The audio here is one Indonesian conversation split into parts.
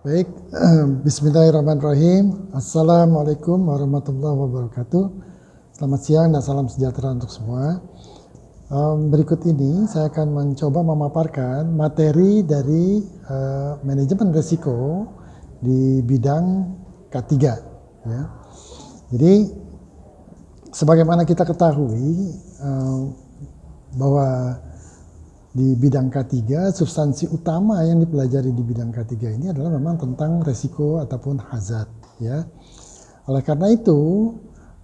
Baik, bismillahirrahmanirrahim. Assalamualaikum warahmatullahi wabarakatuh. Selamat siang dan salam sejahtera untuk semua. Berikut ini saya akan mencoba memaparkan materi dari manajemen risiko di bidang K3. Ya. Jadi, sebagaimana kita ketahui bahwa di bidang K3, substansi utama yang dipelajari di bidang K3 ini adalah memang tentang resiko ataupun hazard. Ya. Oleh karena itu,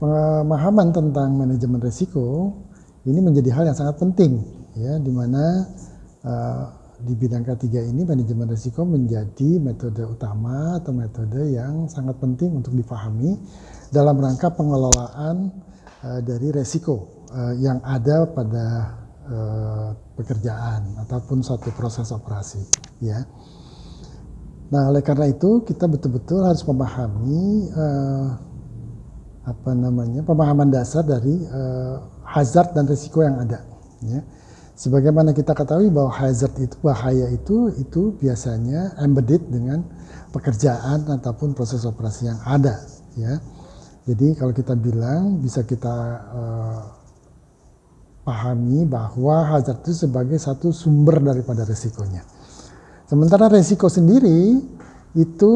pemahaman tentang manajemen resiko ini menjadi hal yang sangat penting, ya, di mana di bidang K3 ini manajemen resiko menjadi metode utama atau metode yang sangat penting untuk dipahami dalam rangka pengelolaan dari resiko yang ada pada pekerjaan ataupun suatu proses operasi, ya. Nah, oleh karena itu kita betul-betul harus memahami pemahaman dasar dari hazard dan risiko yang ada, ya. Sebagaimana kita ketahui bahwa hazard itu, bahaya itu biasanya embedded dengan pekerjaan ataupun proses operasi yang ada, ya. Jadi kalau kita bilang bisa kita pahami bahwa hazard itu sebagai satu sumber daripada resikonya. Sementara resiko sendiri itu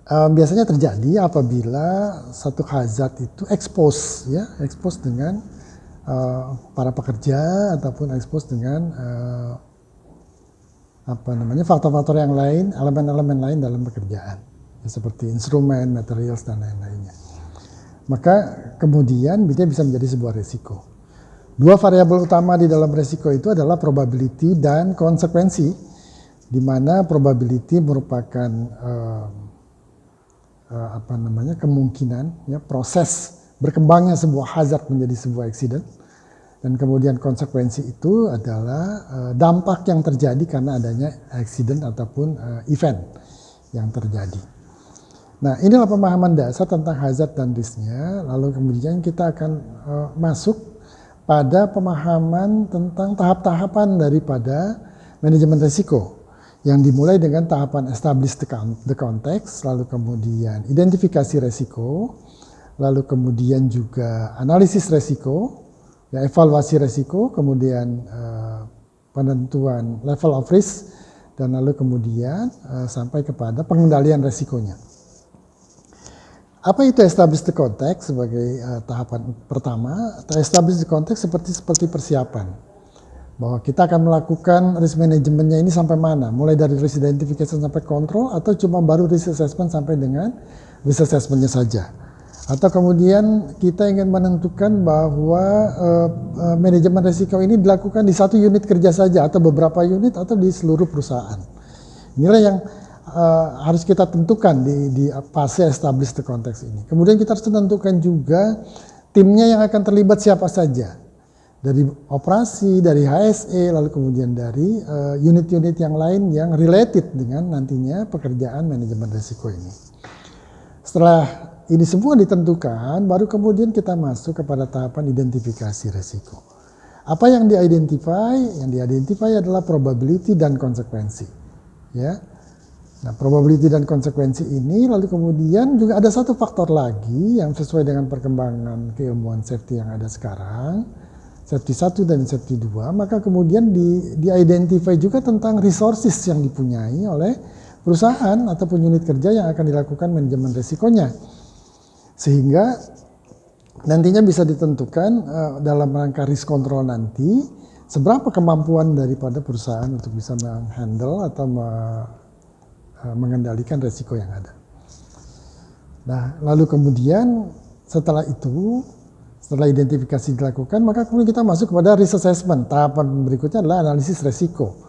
biasanya terjadi apabila satu hazard itu expose dengan para pekerja ataupun expose dengan faktor-faktor yang lain, elemen-elemen lain dalam pekerjaan, ya, seperti instrumen, materials dan lain-lainnya. Maka kemudian bisa menjadi sebuah resiko. Dua variabel utama di dalam resiko itu adalah probability dan konsekuensi, di mana probability merupakan kemungkinan, ya, proses berkembangnya sebuah hazard menjadi sebuah accident, dan kemudian konsekuensi itu adalah dampak yang terjadi karena adanya accident ataupun event yang terjadi. Nah, inilah pemahaman dasar tentang hazard dan risknya. Lalu kemudian kita akan masuk pada pemahaman tentang tahap-tahapan daripada manajemen risiko, yang dimulai dengan tahapan establish the context, lalu kemudian identifikasi risiko, lalu kemudian juga analisis risiko, ya, evaluasi risiko, kemudian penentuan level of risk, dan lalu kemudian sampai kepada pengendalian risikonya. Apa itu establish the context sebagai tahapan pertama? Establish the context seperti persiapan, bahwa kita akan melakukan risk manajemennya ini sampai mana, mulai dari risk identification sampai control, atau cuma baru risk assessment sampai dengan risk assessmentnya saja, atau kemudian kita ingin menentukan bahwa manajemen risiko ini dilakukan di satu unit kerja saja atau beberapa unit atau di seluruh perusahaan. Inilah yang harus kita tentukan di fase establish the context ini. Kemudian kita harus tentukan juga timnya yang akan terlibat siapa saja, dari operasi, dari HSE, lalu kemudian dari unit-unit yang lain yang related dengan nantinya pekerjaan manajemen risiko ini. Setelah ini semua ditentukan, baru kemudian kita masuk kepada tahapan identifikasi risiko. Apa yang di-identify? Yang di-identify adalah probability dan konsekuensi, ya. Nah, probability dan konsekuensi ini, lalu kemudian juga ada satu faktor lagi yang sesuai dengan perkembangan keilmuan safety yang ada sekarang, safety 1 dan safety 2, maka kemudian di-identify juga tentang resources yang dipunyai oleh perusahaan ataupun unit kerja yang akan dilakukan manajemen risikonya. Sehingga nantinya bisa ditentukan dalam rangka risk control nanti, seberapa kemampuan daripada perusahaan untuk bisa menghandle atau mengendalikan risiko yang ada. Nah, lalu kemudian setelah identifikasi dilakukan, maka kemudian kita masuk kepada risk assessment. Tahapan berikutnya adalah analisis risiko.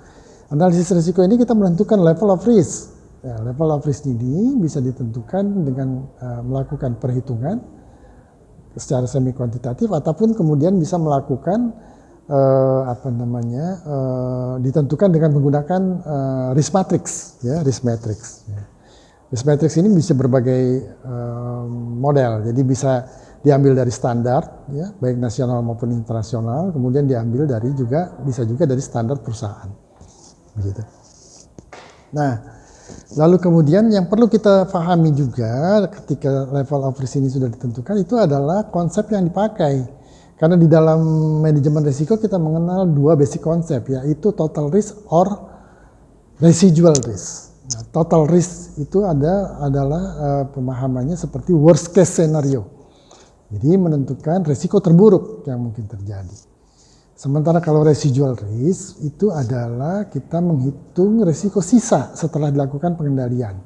Analisis risiko ini kita menentukan level of risk. Ya, level of risk ini bisa ditentukan dengan melakukan perhitungan secara semi kuantitatif, ataupun kemudian bisa melakukan ditentukan dengan menggunakan risk matrix, ya, risk matrix. Ya. Risk matrix ini bisa berbagai model, jadi bisa diambil dari standar, ya, baik nasional maupun internasional, kemudian diambil bisa juga dari standar perusahaan, begitu. Nah, Lalu kemudian yang perlu kita pahami juga ketika level of risk ini sudah ditentukan itu adalah konsep yang dipakai. Karena di dalam manajemen risiko kita mengenal dua basic konsep, yaitu total risk or residual risk. Nah, total risk itu adalah pemahamannya seperti worst case scenario. Jadi menentukan risiko terburuk yang mungkin terjadi. Sementara kalau residual risk itu adalah kita menghitung risiko sisa setelah dilakukan pengendalian.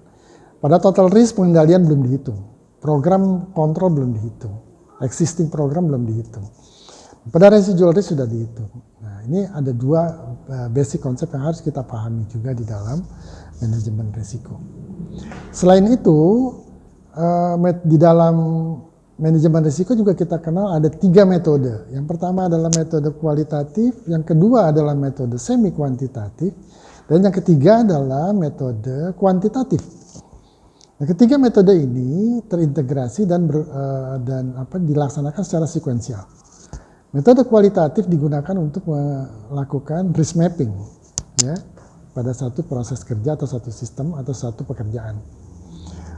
Pada total risk pengendalian belum dihitung, program kontrol belum dihitung, existing program belum dihitung. Pada residual risk sudah dihitung. Nah, ini ada dua basic konsep yang harus kita pahami juga di dalam manajemen risiko. Selain itu, di dalam manajemen risiko juga kita kenal ada 3 metode. Yang pertama adalah metode kualitatif, yang kedua adalah metode semi kuantitatif, dan yang ketiga adalah metode kuantitatif. Nah, ketiga metode ini terintegrasi dan dilaksanakan secara sekuensial. Metode kualitatif digunakan untuk melakukan risk mapping, ya, pada satu proses kerja atau satu sistem atau satu pekerjaan.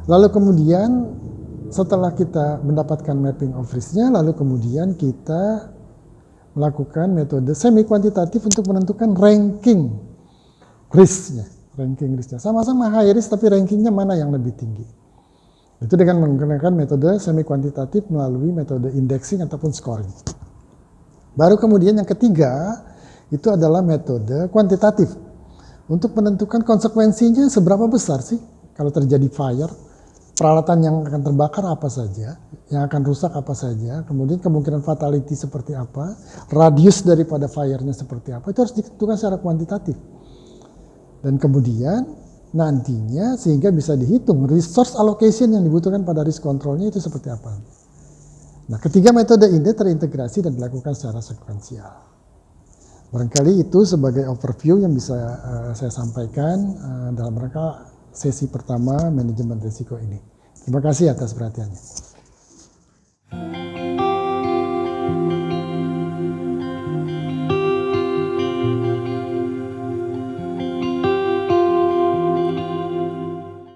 Lalu kemudian setelah kita mendapatkan mapping of risk-nya, lalu kemudian kita melakukan metode semi kuantitatif untuk menentukan ranking risk-nya. Sama-sama high risk tapi rankingnya mana yang lebih tinggi. Itu dengan menggunakan metode semi kuantitatif melalui metode indexing ataupun scoring. Baru kemudian yang ketiga itu adalah metode kuantitatif untuk menentukan konsekuensinya seberapa besar sih kalau terjadi fire. Peralatan yang akan terbakar apa saja, yang akan rusak apa saja, kemudian kemungkinan fatality seperti apa, radius daripada fire-nya seperti apa, itu harus ditentukan secara kuantitatif. Dan kemudian nantinya sehingga bisa dihitung resource allocation yang dibutuhkan pada risk control-nya itu seperti apa. Nah, ketiga metode ini terintegrasi dan dilakukan secara sekuensial. Barangkali itu sebagai overview yang bisa saya sampaikan dalam rangka sesi pertama manajemen risiko ini. Terima kasih atas perhatiannya.